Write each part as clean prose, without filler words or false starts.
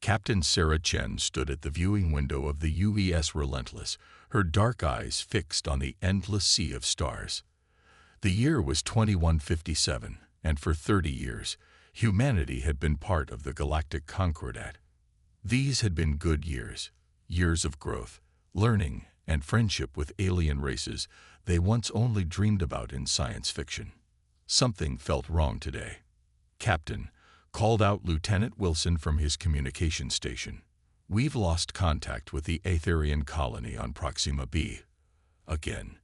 Captain Sarah Chen stood at the viewing window of the UES Relentless, her dark eyes fixed on the endless sea of stars. The year was 2157, and for 30 years, humanity had been part of the Galactic Concordat. These had been good years, years of growth, learning, and friendship with alien races they once only dreamed about in science fiction. Something felt wrong today. "Captain," called out Lieutenant Wilson from his communication station. "We've lost contact with the Aetherian colony on Proxima B." Again.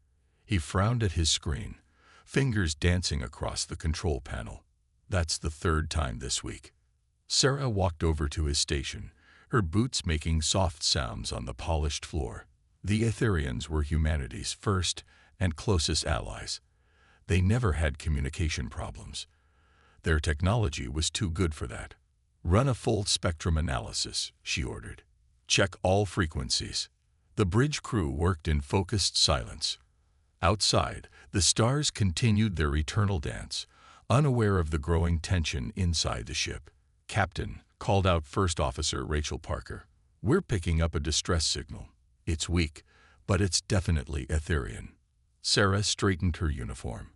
He frowned at his screen, fingers dancing across the control panel. "That's the third time this week." Sarah walked over to his station, her boots making soft sounds on the polished floor. The Aetherians were humanity's first and closest allies. They never had communication problems. Their technology was too good for that. "Run a full spectrum analysis," she ordered. "Check all frequencies." The bridge crew worked in focused silence. Outside, the stars continued their eternal dance, unaware of the growing tension inside the ship. "Captain," called out First Officer Rachel Parker, "we're picking up a distress signal. It's weak, but it's definitely Aetherian." Sarah straightened her uniform.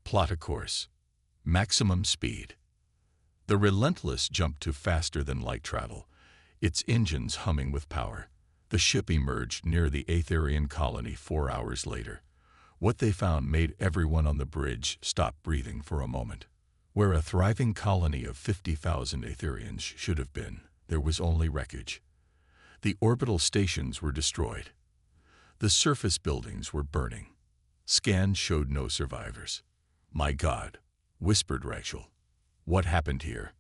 "Plot a course. Maximum speed." The Relentless jumped to faster than light travel, its engines humming with power. The ship emerged near the Aetherian colony 4 hours later. What they found made everyone on the bridge stop breathing for a moment. Where a thriving colony of 50,000 Aetherians should have been, there was only wreckage. The orbital stations were destroyed. The surface buildings were burning. Scans showed no survivors. "My God," whispered Rachel. "What happened here?"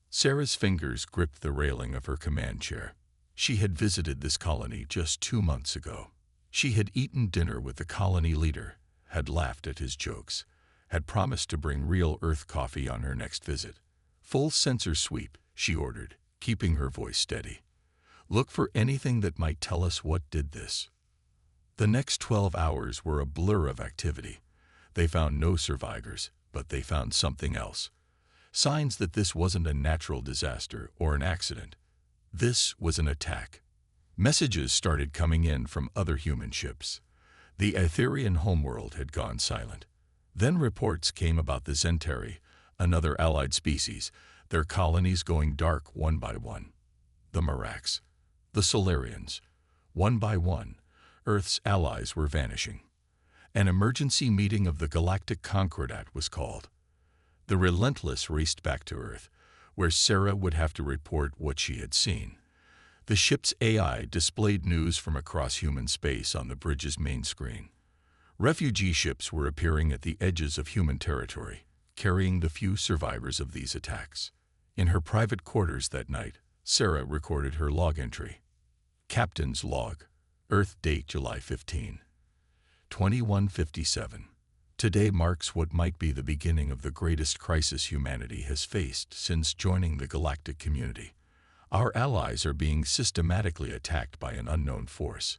Sarah's fingers gripped the railing of her command chair. She had visited this colony just 2 months ago. She had eaten dinner with the colony leader, had laughed at his jokes, had promised to bring real Earth coffee on her next visit. "Full sensor sweep," she ordered, keeping her voice steady. "Look for anything that might tell us what did this." The next 12 hours were a blur of activity. They found no survivors, but they found something else. Signs that this wasn't a natural disaster or an accident. This was an attack. Messages started coming in from other human ships. The Aetherian homeworld had gone silent. Then reports came about the Zentari, another allied species, their colonies going dark one by one. The Marax, the Solarians. One by one, Earth's allies were vanishing. An emergency meeting of the Galactic Concordat was called. The Relentless raced back to Earth, where Sarah would have to report what she had seen. The ship's AI displayed news from across human space on the bridge's main screen. Refugee ships were appearing at the edges of human territory, carrying the few survivors of these attacks. In her private quarters that night, Sarah recorded her log entry. Captain's log. Earth date July 15. 2157. Today marks what might be the beginning of the greatest crisis humanity has faced since joining the galactic community. Our allies are being systematically attacked by an unknown force.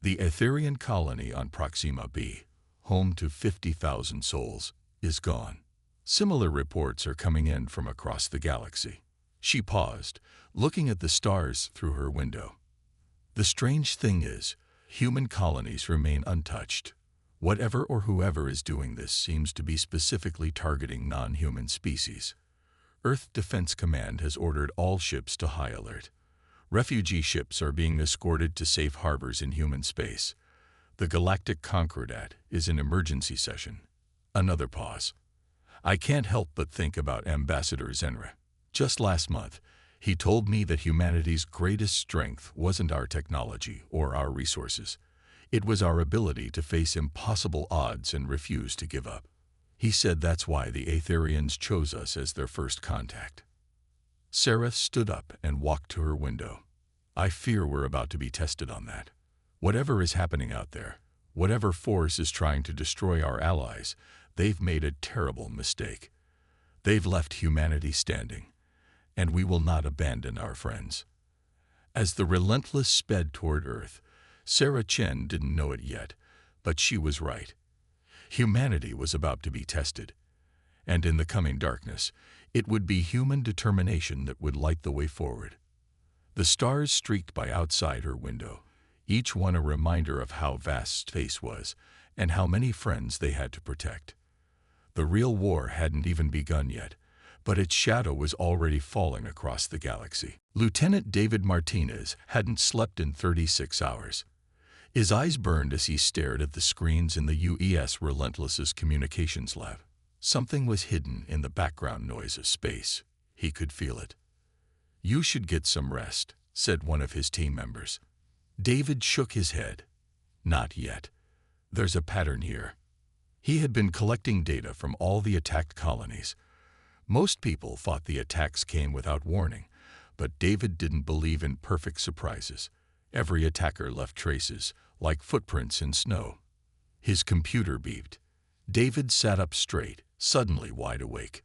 The Aetherian colony on Proxima B, home to 50,000 souls, is gone. Similar reports are coming in from across the galaxy. She paused, looking at the stars through her window. The strange thing is, human colonies remain untouched. Whatever or whoever is doing this seems to be specifically targeting non-human species. Earth Defense Command has ordered all ships to high alert. Refugee ships are being escorted to safe harbors in human space. The Galactic Concordat is in emergency session. Another pause. I can't help but think about Ambassador Zenra. Just last month, he told me that humanity's greatest strength wasn't our technology or our resources. It was our ability to face impossible odds and refuse to give up. He said that's why the Aetherians chose us as their first contact. Sarah stood up and walked to her window. I fear we're about to be tested on that. Whatever is happening out there, whatever force is trying to destroy our allies, they've made a terrible mistake. They've left humanity standing, and we will not abandon our friends. As the Relentless sped toward Earth, Sarah Chen didn't know it yet, but she was right. Humanity was about to be tested, and in the coming darkness, it would be human determination that would light the way forward. The stars streaked by outside her window, each one a reminder of how vast space was and how many friends they had to protect. The real war hadn't even begun yet, but its shadow was already falling across the galaxy. Lieutenant David Martinez hadn't slept in 36 hours. His eyes burned as he stared at the screens in the UES Relentless's communications lab. Something was hidden in the background noise of space. He could feel it. "You should get some rest," said one of his team members. David shook his head. "Not yet. There's a pattern here." He had been collecting data from all the attacked colonies. Most people thought the attacks came without warning, but David didn't believe in perfect surprises. Every attacker left traces, like footprints in snow. His computer beeped. David sat up straight, suddenly wide awake.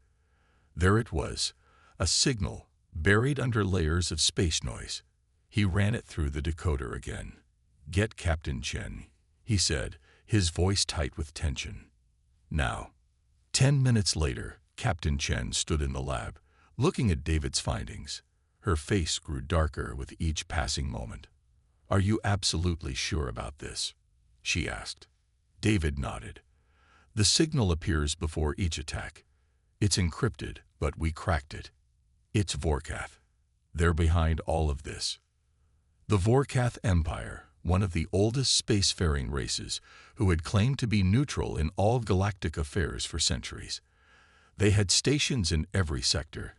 There it was, a signal, buried under layers of space noise. He ran it through the decoder again. "Get Captain Chen," he said, his voice tight with tension. "Now." 10 minutes later, Captain Chen stood in the lab, looking at David's findings. Her face grew darker with each passing moment. "Are you absolutely sure about this?" she asked. David nodded. "The signal appears before each attack. It's encrypted, but we cracked it. It's Vorkath. They're behind all of this." The Vorkath Empire, one of the oldest spacefaring races, who had claimed to be neutral in all galactic affairs for centuries. They had stations in every sector,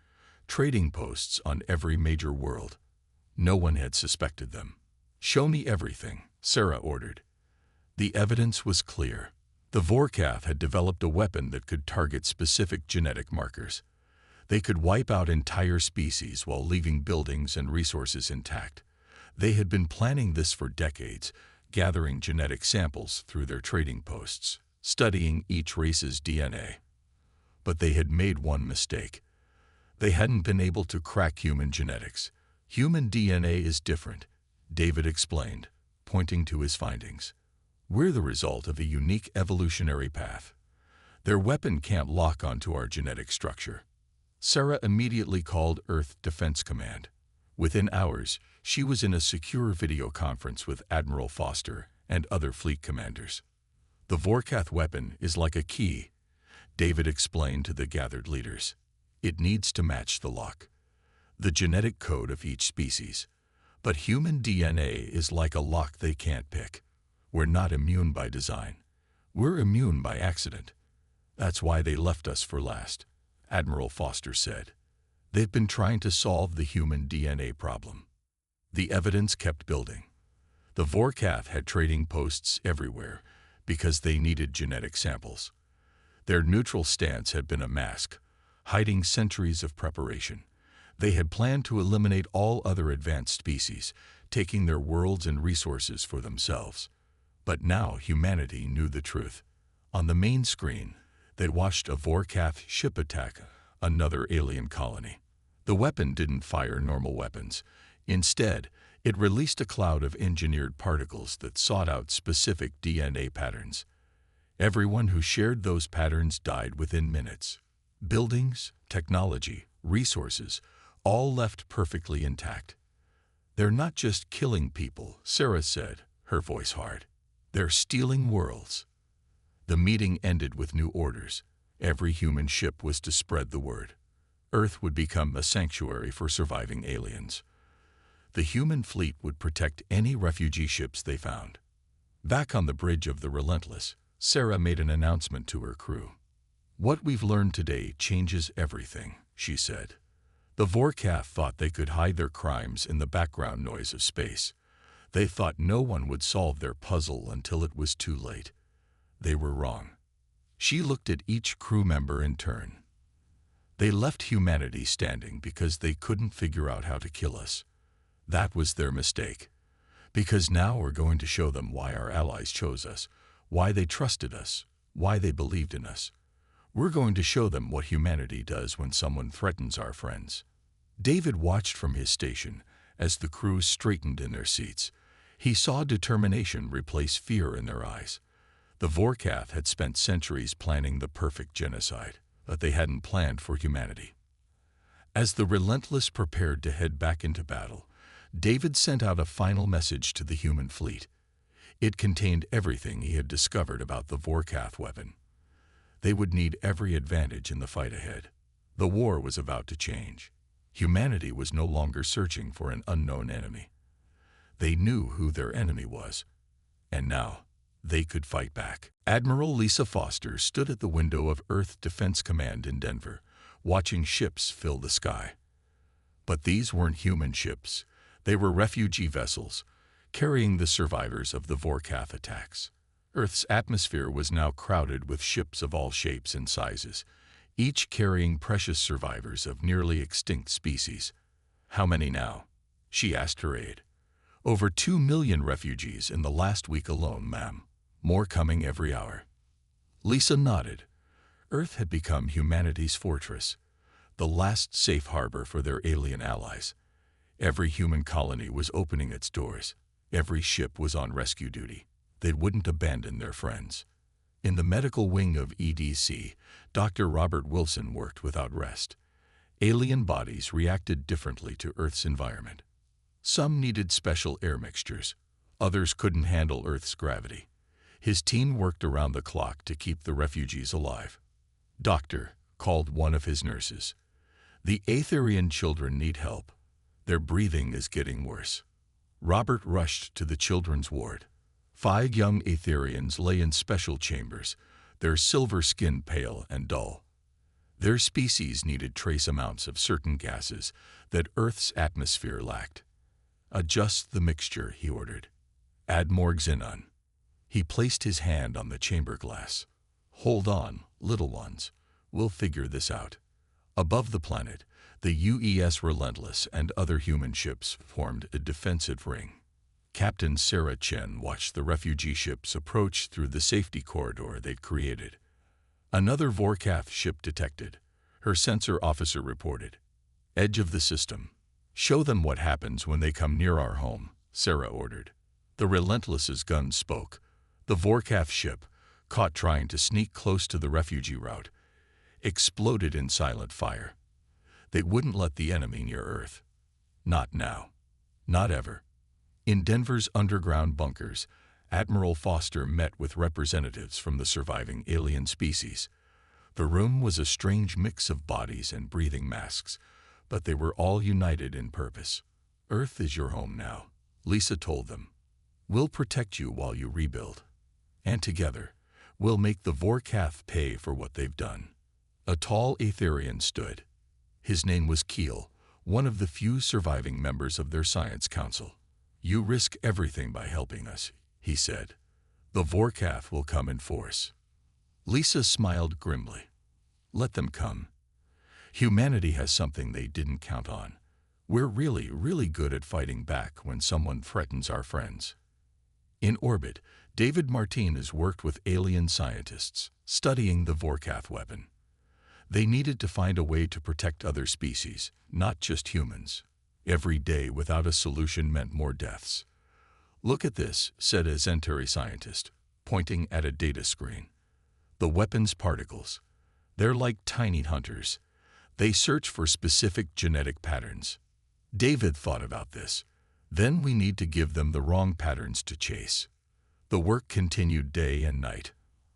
trading posts on every major world. No one had suspected them. "Show me everything," Sarah ordered. The evidence was clear. The Vorkath had developed a weapon that could target specific genetic markers. They could wipe out entire species while leaving buildings and resources intact. They had been planning this for decades, gathering genetic samples through their trading posts, studying each race's DNA. But they had made one mistake. They hadn't been able to crack human genetics. "Human DNA is different," David explained, pointing to his findings. "We're the result of a unique evolutionary path. Their weapon can't lock onto our genetic structure." Sarah immediately called Earth Defense Command. Within hours, she was in a secure video conference with Admiral Foster and other fleet commanders. "The Vorkath weapon is like a key," David explained to the gathered leaders. "It needs to match the lock, the genetic code of each species. But human DNA is like a lock they can't pick. We're not immune by design. We're immune by accident. That's why they left us for last," Admiral Foster said. "They've been trying to solve the human DNA problem." The evidence kept building. The Vorkath had trading posts everywhere because they needed genetic samples. Their neutral stance had been a mask, hiding centuries of preparation. They had planned to eliminate all other advanced species, taking their worlds and resources for themselves. But now humanity knew the truth. On the main screen, they watched a Vorkath ship attack another alien colony. The weapon didn't fire normal weapons. Instead, it released a cloud of engineered particles that sought out specific DNA patterns. Everyone who shared those patterns died within minutes. Buildings, technology, resources, all left perfectly intact. "They're not just killing people," Sarah said, her voice hard. "They're stealing worlds." The meeting ended with new orders. Every human ship was to spread the word. Earth would become a sanctuary for surviving aliens. The human fleet would protect any refugee ships they found. Back on the bridge of the Relentless, Sarah made an announcement to her crew. "What we've learned today changes everything," she said. The Vorkath thought they could hide their crimes in the background noise of space. They thought no one would solve their puzzle until it was too late. They were wrong. She looked at each crew member in turn. "They left humanity standing because they couldn't figure out how to kill us. That was their mistake. Because now we're going to show them why our allies chose us, why they trusted us, why they believed in us. We're going to show them what humanity does when someone threatens our friends." David watched from his station as the crew straightened in their seats. He saw determination replace fear in their eyes. The Vorkath had spent centuries planning the perfect genocide, but they hadn't planned for humanity. As the Relentless prepared to head back into battle, David sent out a final message to the human fleet. It contained everything he had discovered about the Vorkath weapon. They would need every advantage in the fight ahead. The war was about to change. Humanity was no longer searching for an unknown enemy. They knew who their enemy was, and now they could fight back. Admiral Lisa Foster stood at the window of Earth Defense Command in Denver, watching ships fill the sky. But these weren't human ships. They were refugee vessels, carrying the survivors of the Vorkath attacks. Earth's atmosphere was now crowded with ships of all shapes and sizes, each carrying precious survivors of nearly extinct species. "How many now?" she asked her aide. "Over 2 million refugees in the last week alone, ma'am. More coming every hour." Lisa nodded. Earth had become humanity's fortress, the last safe harbor for their alien allies. Every human colony was opening its doors. Every ship was on rescue duty. They wouldn't abandon their friends. In the medical wing of EDC, Dr. Robert Wilson worked without rest. Alien bodies reacted differently to Earth's environment. Some needed special air mixtures. Others couldn't handle Earth's gravity. His team worked around the clock to keep the refugees alive. "Doctor," called one of his nurses, "the Aetherian children need help. Their breathing is getting worse." Robert rushed to the children's ward. 5 young Aetherians lay in special chambers, their silver skin pale and dull. Their species needed trace amounts of certain gases that Earth's atmosphere lacked. "Adjust the mixture," he ordered. "Add more xenon." He placed his hand on the chamber glass. "Hold on, little ones. We'll figure this out." Above the planet, the UES Relentless and other human ships formed a defensive ring. Captain Sarah Chen watched the refugee ships approach through the safety corridor they'd created. Another Vorkath ship detected. Her sensor officer reported. "Edge of the system. Show them what happens when they come near our home," Sarah ordered. The Relentless's gun spoke. The Vorkath ship, caught trying to sneak close to the refugee route, exploded in silent fire. They wouldn't let the enemy near Earth. Not now. Not ever. In Denver's underground bunkers, Admiral Foster met with representatives from the surviving alien species. The room was a strange mix of bodies and breathing masks, but they were all united in purpose. "Earth is your home now," Lisa told them. "We'll protect you while you rebuild. And together, we'll make the Vorkath pay for what they've done." A tall Aetherian stood. His name was Keel, one of the few surviving members of their science council. "You risk everything by helping us," he said. "The Vorkath will come in force." Lisa smiled grimly. "Let them come. Humanity has something they didn't count on. We're really, really good at fighting back when someone threatens our friends." In orbit, David Martinez worked with alien scientists, studying the Vorkath weapon. They needed to find a way to protect other species, not just humans. Every day without a solution meant more deaths. "Look at this," said a Zentari scientist, pointing at a data screen. "The weapon's particles. They're like tiny hunters. They search for specific genetic patterns." David thought about this. "Then we need to give them the wrong patterns to chase." The work continued day and night.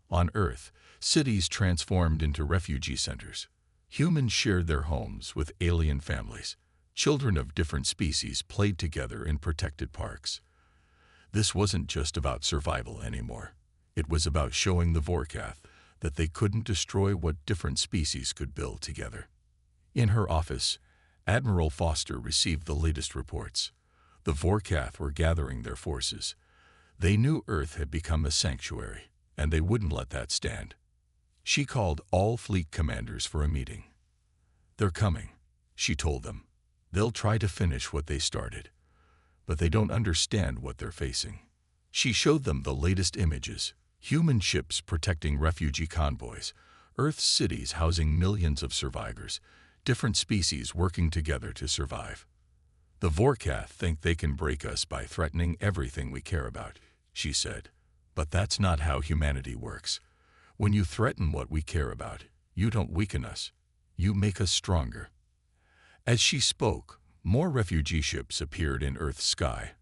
On Earth, cities transformed into refugee centers. Humans shared their homes with alien families. Children of different species played together in protected parks. This wasn't just about survival anymore. It was about showing the Vorkath that they couldn't destroy what different species could build together. In her office, Admiral Foster received the latest reports. The Vorkath were gathering their forces. They knew Earth had become a sanctuary, and they wouldn't let that stand. She called all fleet commanders for a meeting. "They're coming," she told them. "They'll try to finish what they started, but they don't understand what they're facing." She showed them the latest images: human ships protecting refugee convoys, Earth's cities housing millions of survivors, different species working together to survive. "The Vorkath think they can break us by threatening everything we care about," she said. "But that's not how humanity works. When you threaten what we care about, you don't weaken us. You make us stronger." As she spoke, More refugee ships appeared in Earth's sky.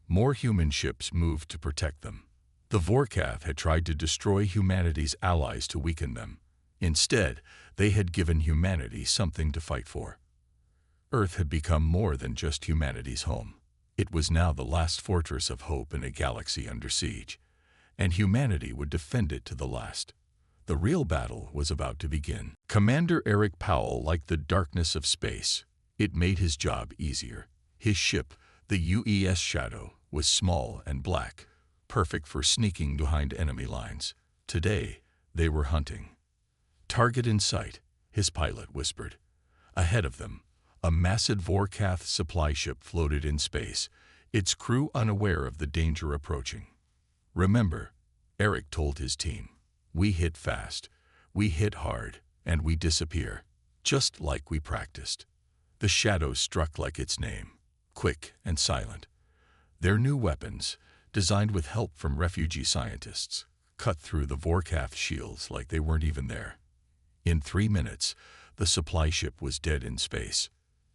More human ships moved to protect them. The Vorkath had tried to destroy humanity's allies to weaken them. Instead, they had given humanity something to fight for. Earth had become more than just humanity's home. It was now the last fortress of hope in a galaxy under siege, and humanity would defend it to the last. The real battle was about to begin. Commander Eric Powell liked the darkness of space. It made his job easier. His ship, the UES Shadow, was small and black, perfect for sneaking behind enemy lines. Today, they were hunting. "Target in sight," his pilot whispered. Ahead of them, a massive Vorkath supply ship floated in space, its crew unaware of the danger approaching. "Remember," Eric told his team, "we hit fast, we hit hard, and we disappear, just like we practiced." The Shadow struck like its name, quick and silent. Their new weapons, designed with help from refugee scientists, cut through the Vorkath shields like they weren't even there. In 3 minutes, the supply ship was dead in space.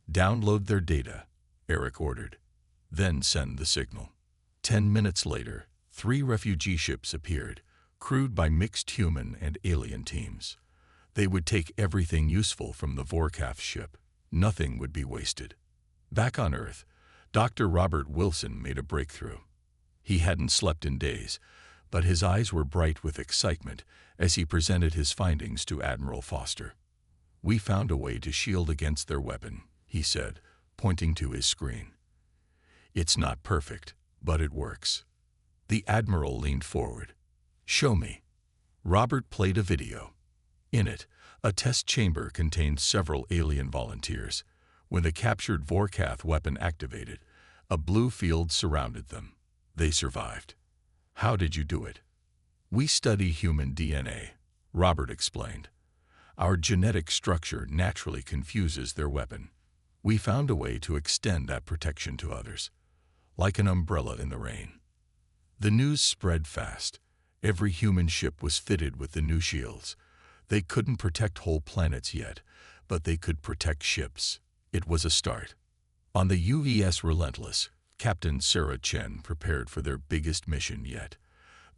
"Download their data," Eric ordered. "Then send the signal." 10 minutes later, 3 refugee ships appeared, crewed by mixed human and alien teams. They would take everything useful from the Vorkath ship. Nothing would be wasted. Back on Earth, Dr. Robert Wilson made a breakthrough. He hadn't slept in days, but his eyes were bright with excitement as he presented his findings to Admiral Foster. "We found a way to shield against their weapon," he said, pointing to his screen. "It's not perfect, but it works." The Admiral leaned forward. "Show me." Robert played a video. In it, a test chamber contained several alien volunteers. When the captured Vorkath weapon activated, a blue field surrounded them. They survived. "How did you do it?" "We study human DNA," Robert explained. "Our genetic structure naturally confuses their weapon. We found a way to extend that protection to others, like an umbrella in the rain." The news spread fast. Every human ship was fitted with the new shields. They couldn't protect whole planets yet, but they could protect ships. It was a start. On the UVS Relentless, Captain Sarah Chen prepared for their biggest mission yet.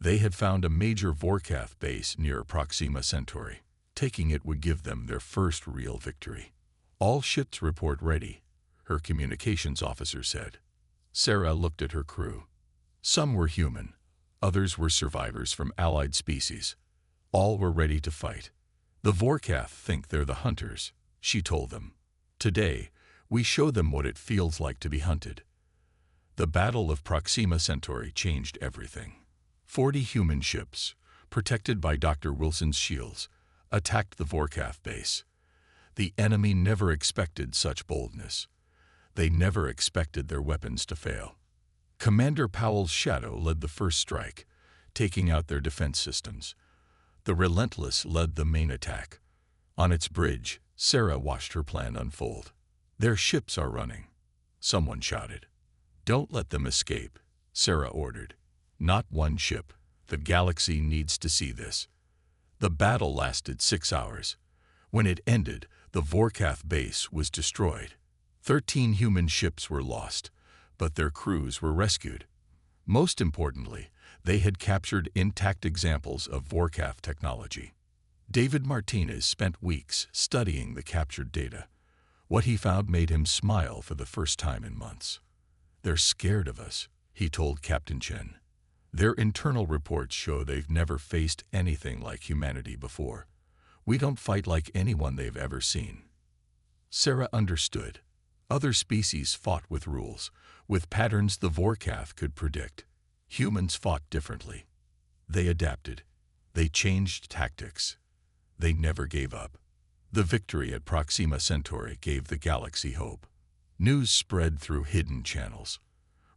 They had found a major Vorkath base near Proxima Centauri. Taking it would give them their first real victory. "All ships report ready," her communications officer said. Sarah looked at her crew. Some were human, others were survivors from allied species. All were ready to fight. "The Vorkath think they're the hunters," she told them. "Today, we show them what it feels like to be hunted." The Battle of Proxima Centauri changed everything. 40 human ships, protected by Dr. Wilson's shields, attacked the Vorkath base. The enemy never expected such boldness. They never expected their weapons to fail. Commander Powell's Shadow led the first strike, taking out their defense systems. The Relentless led the main attack. On its bridge, Sarah watched her plan unfold. "Their ships are running," someone shouted. "Don't let them escape," Sarah ordered. "Not one ship. The galaxy needs to see this." The battle lasted 6 hours. When it ended, the Vorkath base was destroyed. 13 human ships were lost, but their crews were rescued. Most importantly, they had captured intact examples of Vorkath technology. David Martinez spent weeks studying the captured data. What he found made him smile for the first time in months. "They're scared of us," he told Captain Chen. "Their internal reports show they've never faced anything like humanity before. We don't fight like anyone they've ever seen." Sarah understood. Other species fought with rules, with patterns the Vorkath could predict. Humans fought differently. They adapted. They changed tactics. They never gave up. The victory at Proxima Centauri gave the galaxy hope. News spread through hidden channels.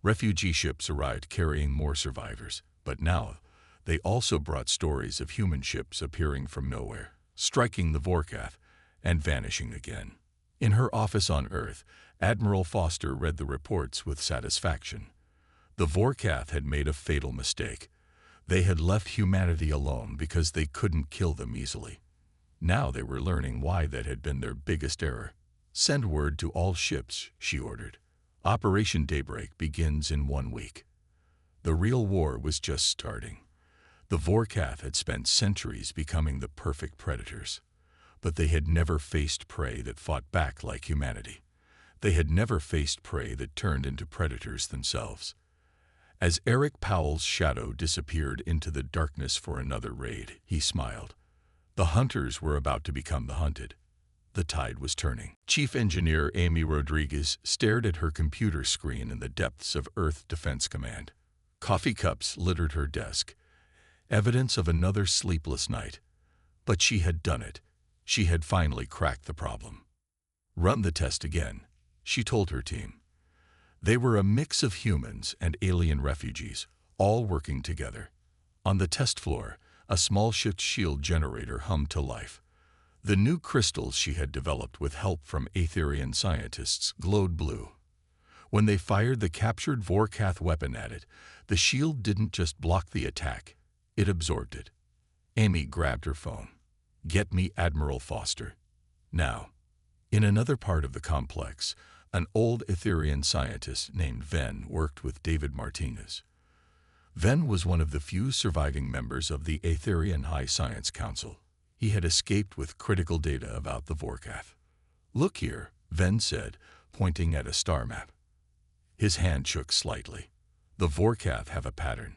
Refugee ships arrived carrying more survivors, but now they also brought stories of human ships appearing from nowhere, striking the Vorkath, and vanishing again. In her office on Earth, Admiral Foster read the reports with satisfaction. The Vorkath had made a fatal mistake. They had left humanity alone because they couldn't kill them easily. Now they were learning why that had been their biggest error. "Send word to all ships," she ordered. "Operation Daybreak begins in 1 week." The real war was just starting. The Vorkath had spent centuries becoming the perfect predators. But they had never faced prey that fought back like humanity. They had never faced prey that turned into predators themselves. As Eric Powell's shadow disappeared into the darkness for another raid, he smiled. The hunters were about to become the hunted. The tide was turning. Chief Engineer Amy Rodriguez stared at her computer screen in the depths of Earth Defense Command. Coffee cups littered her desk, evidence of another sleepless night. But she had done it. She had finally cracked the problem. "Run the test again," she told her team. They were a mix of humans and alien refugees, all working together. On the test floor, a small shift shield generator hummed to life. The new crystals she had developed with help from Aetherian scientists glowed blue. When they fired the captured Vorkath weapon at it, the shield didn't just block the attack, it absorbed it. Amy grabbed her phone. "Get me Admiral Foster. Now." In another part of the complex, an old Aetherian scientist named Ven worked with David Martinez. Ven was one of the few surviving members of the Aetherian High Science Council. He had escaped with critical data about the Vorkath. "Look here," Ven said, pointing at a star map. His hand shook slightly. "The Vorkath have a pattern.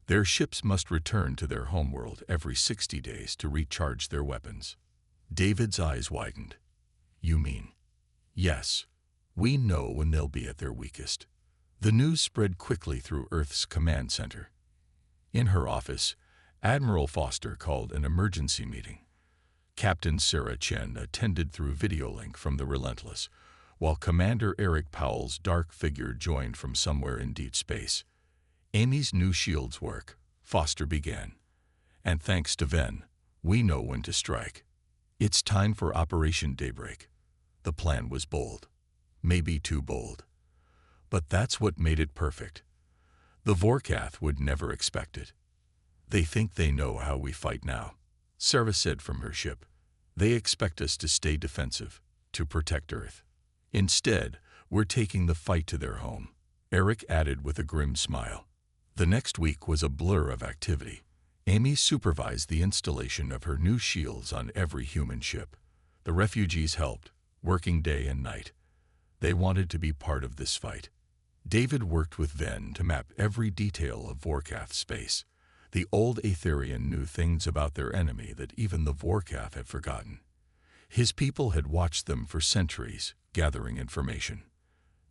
Their ships must return to their homeworld every 60 days to recharge their weapons." David's eyes widened. "You mean?" "Yes. We know when they'll be at their weakest." The news spread quickly through Earth's command center. In her office, Admiral Foster called an emergency meeting. Captain Sarah Chen attended through video link from the Relentless, while Commander Eric Powell's dark figure joined from somewhere in deep space. "Amy's new shields work," Foster began. "And thanks to Ven, we know when to strike. It's time for Operation Daybreak." The plan was bold. Maybe too bold. But that's what made it perfect. The Vorkath would never expect it. "They think they know how we fight now," Sarah said from her ship. "They expect us to stay defensive, to protect Earth. Instead, we're taking the fight to their home," Eric added with a grim smile. The next week was a blur of activity. Amy supervised the installation of her new shields on every human ship. The refugees helped, working day and night. They wanted to be part of this fight. David worked with Ven to map every detail of Vorkath space. The old Aetherian knew things about their enemy that even the Vorkath had forgotten. His people had watched them for centuries, gathering information.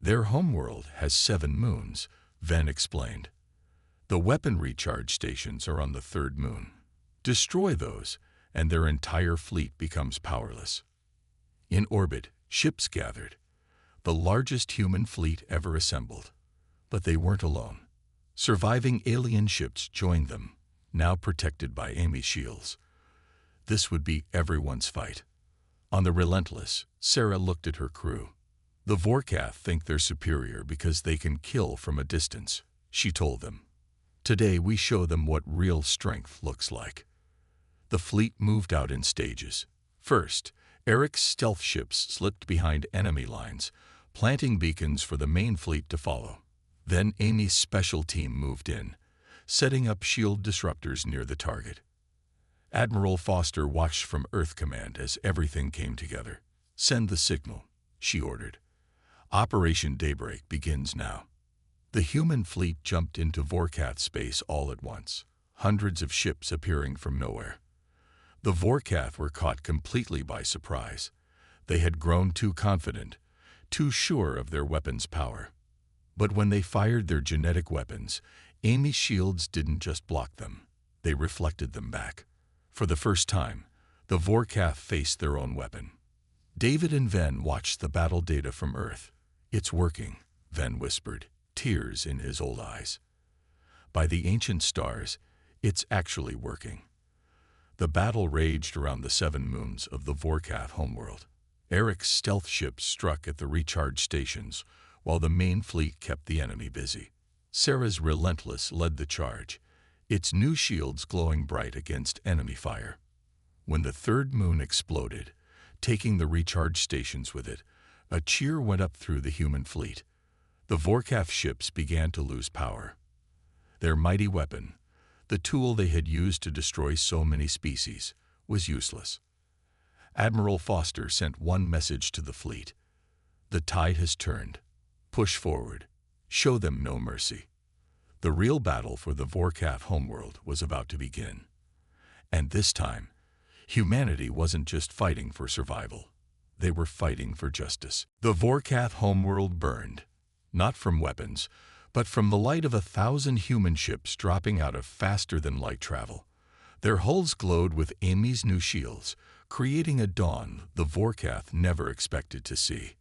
"Their homeworld has 7 moons, Ven explained. "The weapon recharge stations are on the 3rd moon. Destroy those, and their entire fleet becomes powerless." In orbit, ships gathered. The largest human fleet ever assembled. But they weren't alone. Surviving alien ships joined them, now protected by Amy's shields. This would be everyone's fight. On the Relentless, Sarah looked at her crew. "The Vorkath think they're superior because they can kill from a distance," she told them. "Today we show them what real strength looks like." The fleet moved out in stages. First, Eric's stealth ships slipped behind enemy lines, planting beacons for the main fleet to follow. Then Amy's special team moved in, setting up shield disruptors near the target. Admiral Foster watched from Earth Command as everything came together. "Send the signal," she ordered. "Operation Daybreak begins now." The human fleet jumped into Vorkath space all at once, hundreds of ships appearing from nowhere. The Vorkath were caught completely by surprise. They had grown too confident, too sure of their weapons' power. But when they fired their genetic weapons, Amy's shields didn't just block them, they reflected them back. For the first time, the Vorkath faced their own weapon. David and Ven watched the battle data from Earth. "It's working," Ven whispered, tears in his old eyes. "By the ancient stars, it's actually working." The battle raged around the 7 moons of the Vorkath homeworld. Eric's stealth ships struck at the recharge stations, while the main fleet kept the enemy busy. Sarah's Relentless led the charge, its new shields glowing bright against enemy fire. When the 3rd moon exploded, taking the recharge stations with it, A cheer went up through the human fleet. The Vorkath ships began to lose power. Their mighty weapon, the tool they had used to destroy so many species, was useless. Admiral Foster sent one message to the fleet. The tide has turned. Push forward. Show them no mercy. The real battle for the Vorkath homeworld was about to begin. And this time, humanity wasn't just fighting for survival. They were fighting for justice. The Vorkath homeworld burned, not from weapons, but from the light of 1,000 human ships dropping out of faster-than-light travel. Their hulls glowed with Amy's new shields, creating a dawn the Vorkath never expected to see.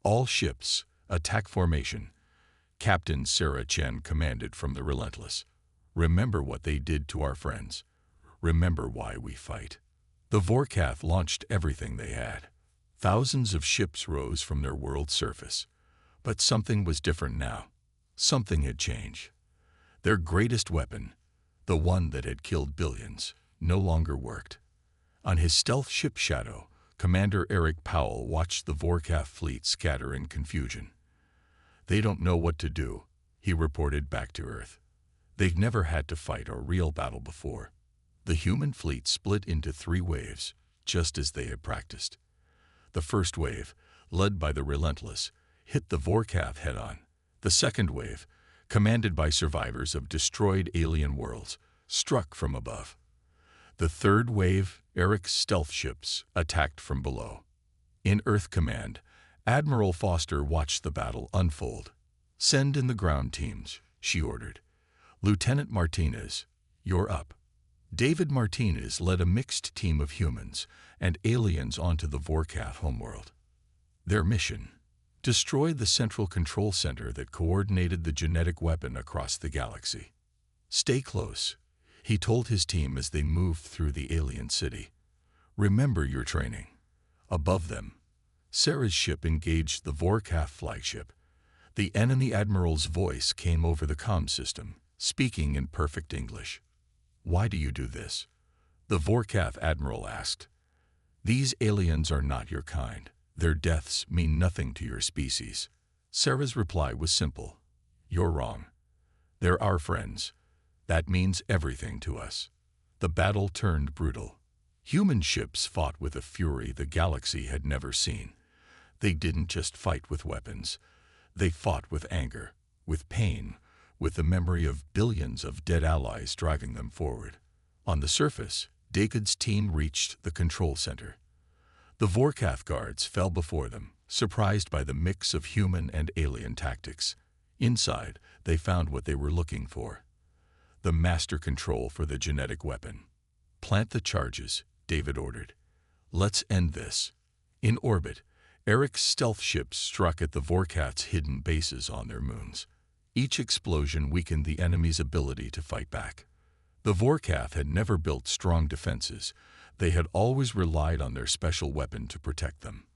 All ships, attack formation. Captain Sarah Chen commanded from the Relentless. Remember what they did to our friends. Remember why we fight. The Vorkath launched everything they had. Thousands of ships rose from their world's surface. But something was different now. Something had changed. Their greatest weapon, the one that had killed billions, no longer worked. On his stealth ship Shadow, Commander Eric Powell watched the Vorkath fleet scatter in confusion. "They don't know what to do," he reported back to Earth. "They've never had to fight a real battle before." The human fleet split into 3 waves, just as they had practiced. The first wave, led by the Relentless, hit the Vorkath head-on. The second wave, commanded by survivors of destroyed alien worlds, struck from above. The third wave, Eric's stealth ships, attacked from below. In Earth Command, Admiral Foster watched the battle unfold. "Send in the ground teams," she ordered. "Lieutenant Martinez, you're up." David Martinez led a mixed team of humans and aliens onto the Vorkath homeworld. Their mission: destroy the central control center that coordinated the genetic weapon across the galaxy. "Stay close," he told his team as they moved through the alien city. "Remember your training." Above them, Sarah's ship engaged the Vorkath flagship. The enemy admiral's voice came over the comm system, speaking in perfect English. "Why do you do this?" the Vorkath admiral asked. "These aliens are not your kind. Their deaths mean nothing to your species." Sarah's reply was simple. "You're wrong. They're our friends. That means everything to us." The battle turned brutal. Human ships fought with a fury the galaxy had never seen. They didn't just fight with weapons. They fought with anger, with pain, with the memory of billions of dead allies driving them forward. On the surface, David's team reached the control center. The Vorkath guards fell before them, surprised by the mix of human and alien tactics. Inside, they found what they were looking for: the master control for the genetic weapon. "Plant the charges," David ordered. "Let's end this." In orbit, Eric's stealth ships struck at the Vorkath's hidden bases on their moons. Each explosion weakened the enemy's ability to fight back. The Vorkath had never built strong defenses. They had always relied on their special weapon to protect them.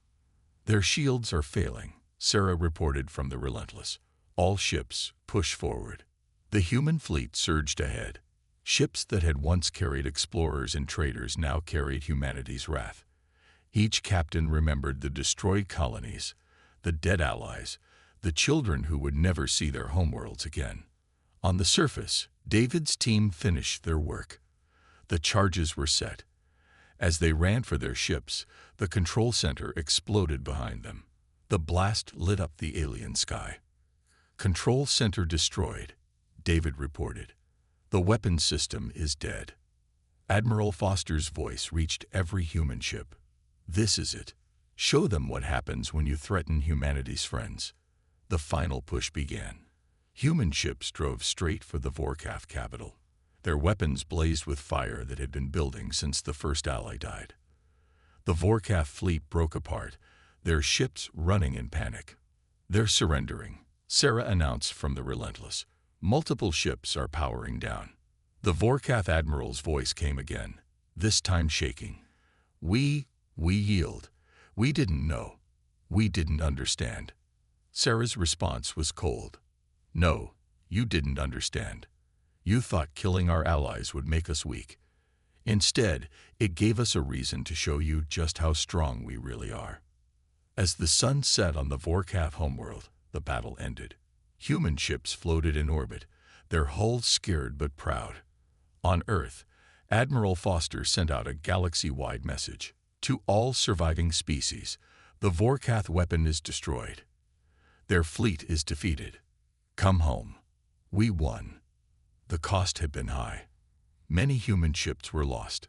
"Their shields are failing," Sarah reported from the Relentless. "All ships, push forward." The human fleet surged ahead. Ships that had once carried explorers and traders now carried humanity's wrath. Each captain remembered the destroyed colonies, the dead allies, the children who would never see their homeworlds again. On the surface, David's team finished their work. The charges were set. As they ran for their ships, the control center exploded behind them. The blast lit up the alien sky. "Control center destroyed," David reported. "The weapons system is dead." Admiral Foster's voice reached every human ship. "This is it. Show them what happens when you threaten humanity's friends." The final push began. Human ships drove straight for the Vorkath capital. Their weapons blazed with fire that had been building since the first ally died. The Vorkath fleet broke apart, their ships running in panic. "They're surrendering," Sarah announced from the Relentless. "Multiple ships are powering down." The Vorkath admiral's voice came again, this time shaking. We yield. We didn't know. We didn't understand." Sarah's response was cold. "No, you didn't understand. You thought killing our allies would make us weak. Instead, it gave us a reason to show you just how strong we really are." As the sun set on the Vorkath homeworld, the battle ended. Human ships floated in orbit, their hulls scared but proud. On Earth, Admiral Foster sent out a galaxy-wide message. To all surviving species, the Vorkath weapon is destroyed. Their fleet is defeated. Come home. We won. The cost had been high. Many human ships were lost.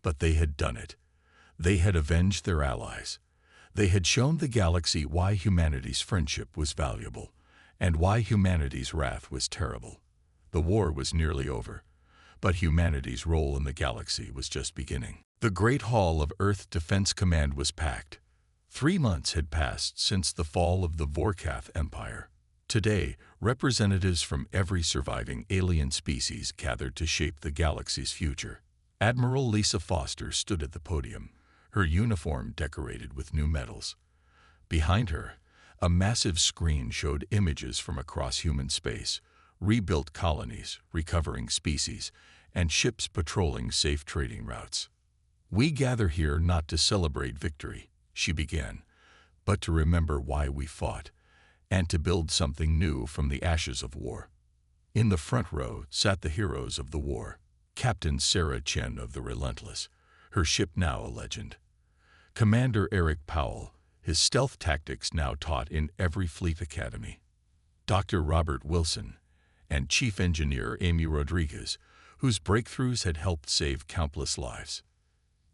But they had done it. They had avenged their allies. They had shown the galaxy why humanity's friendship was valuable, and why humanity's wrath was terrible. The war was nearly over, but humanity's role in the galaxy was just beginning. The Great Hall of Earth Defense Command was packed. 3 months had passed since the fall of the Vorkath Empire. Today, representatives from every surviving alien species gathered to shape the galaxy's future. Admiral Lisa Foster stood at the podium, her uniform decorated with new medals. Behind her, a massive screen showed images from across human space, rebuilt colonies, recovering species, and ships patrolling safe trading routes. "We gather here not to celebrate victory," she began, "but to remember why we fought, and to build something new from the ashes of war." In the front row sat the heroes of the war. Captain Sarah Chen of the Relentless, her ship now a legend. Commander Eric Powell, his stealth tactics now taught in every fleet academy. Dr. Robert Wilson, and Chief Engineer Amy Rodriguez, whose breakthroughs had helped save countless lives.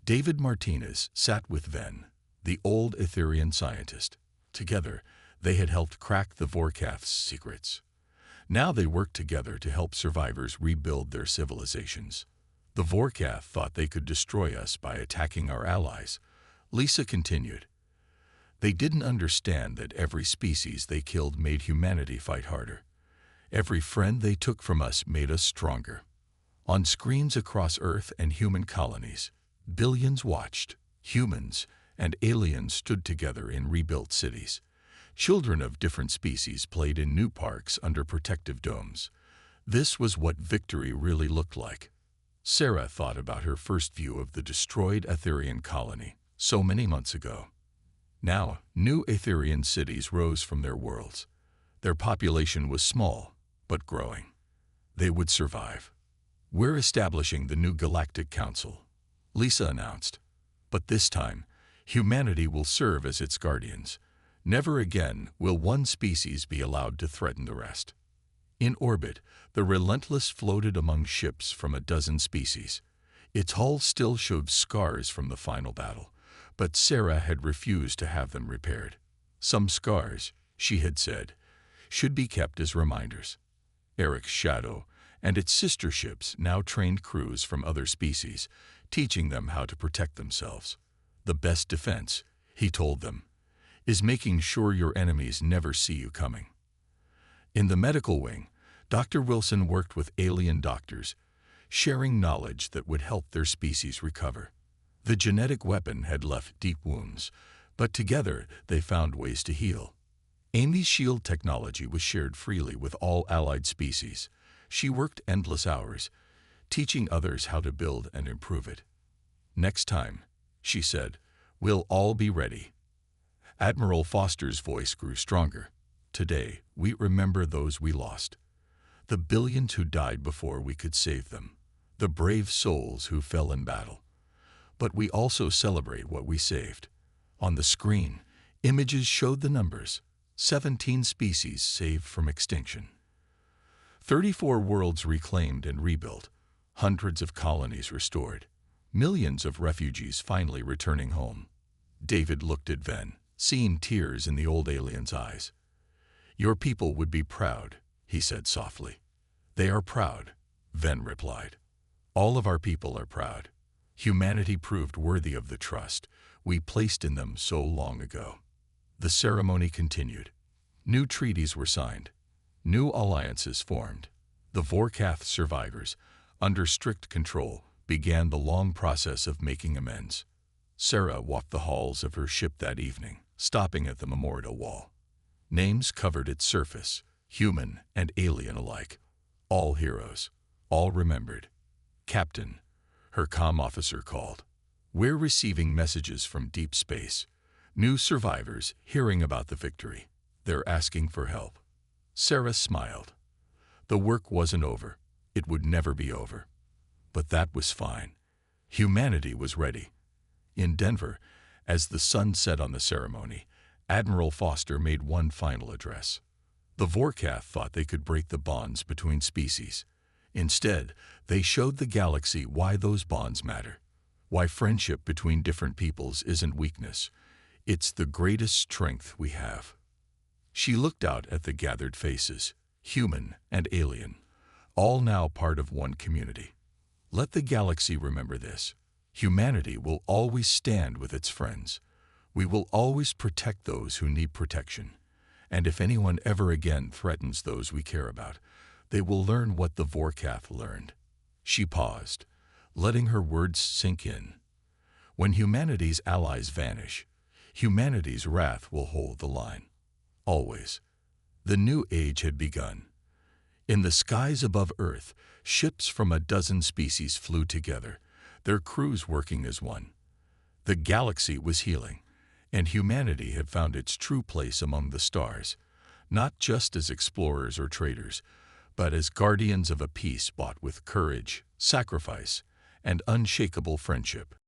David Martinez sat with Ven, the old Etherian scientist. Together, they had helped crack the Vorkath's secrets. Now they worked together to help survivors rebuild their civilizations. The Vorkath thought they could destroy us by attacking our allies. Lisa continued. They didn't understand that every species they killed made humanity fight harder. Every friend they took from us made us stronger. On screens across Earth and human colonies, billions watched. Humans and aliens stood together in rebuilt cities. Children of different species played in new parks under protective domes. This was what victory really looked like. Sarah thought about her first view of the destroyed Etherian colony so many months ago. Now, new Etherian cities rose from their worlds. Their population was small, but growing. They would survive. "We're establishing the new Galactic Council," Lisa announced. "But this time, humanity will serve as its guardians. Never again will one species be allowed to threaten the rest." In orbit, the Relentless floated among ships from a dozen species. Its hull still showed scars from the final battle, but Sarah had refused to have them repaired. Some scars, she had said, should be kept as reminders. Eric's Shadow and its sister ships now trained crews from other species, teaching them how to protect themselves. "The best defense," he told them, "is making sure your enemies never see you coming." In the medical wing, Dr. Wilson worked with alien doctors, sharing knowledge that would help their species recover. The genetic weapon had left deep wounds, but together they found ways to heal. Amy's shield technology was shared freely with all allied species. She worked endless hours, teaching others how to build and improve it. "Next time," she said, "we'll all be ready." Admiral Foster's voice grew stronger. "Today, we remember those we lost. The billions who died before we could save them. The brave souls who fell in battle. But we also celebrate what we saved." On the screen, images showed the numbers. 17 species saved from extinction. 34 worlds reclaimed and rebuilt. Hundreds of colonies restored. Millions of refugees finally returning home. David looked at Ven, seeing tears in the old alien's eyes. "Your people would be proud," he said softly. "They are proud," Ven replied. "All of our people are proud. Humanity proved worthy of the trust we placed in them so long ago." The ceremony continued. New treaties were signed. New alliances formed. The Vorkath survivors, under strict control, began the long process of making amends. Sarah walked the halls of her ship that evening, stopping at the memorial wall. Names covered its surface, human and alien alike. All heroes, all remembered. "Captain," her comm officer called. "We're receiving messages from deep space. New survivors hearing about the victory. They're asking for help. Sarah smiled. The work wasn't over. It would never be over. But that was fine. Humanity was ready. In Denver, as the sun set on the ceremony, Admiral Foster made one final address. The Vorkath thought they could break the bonds between species. Instead, they showed the galaxy why those bonds matter. Why friendship between different peoples isn't weakness. It's the greatest strength we have. She looked out at the gathered faces, human and alien, all now part of one community. Let the galaxy remember this. Humanity will always stand with its friends. We will always protect those who need protection. And if anyone ever again threatens those we care about, they will learn what the Vorkath learned. She paused, letting her words sink in. When humanity's allies vanish, humanity's wrath will hold the line. Always. The new age had begun. In the skies above Earth, ships from a dozen species flew together, their crews working as one. The galaxy was healing, and humanity had found its true place among the stars, not just as explorers or traders, but as guardians of a peace bought with courage, sacrifice, and unshakable friendship.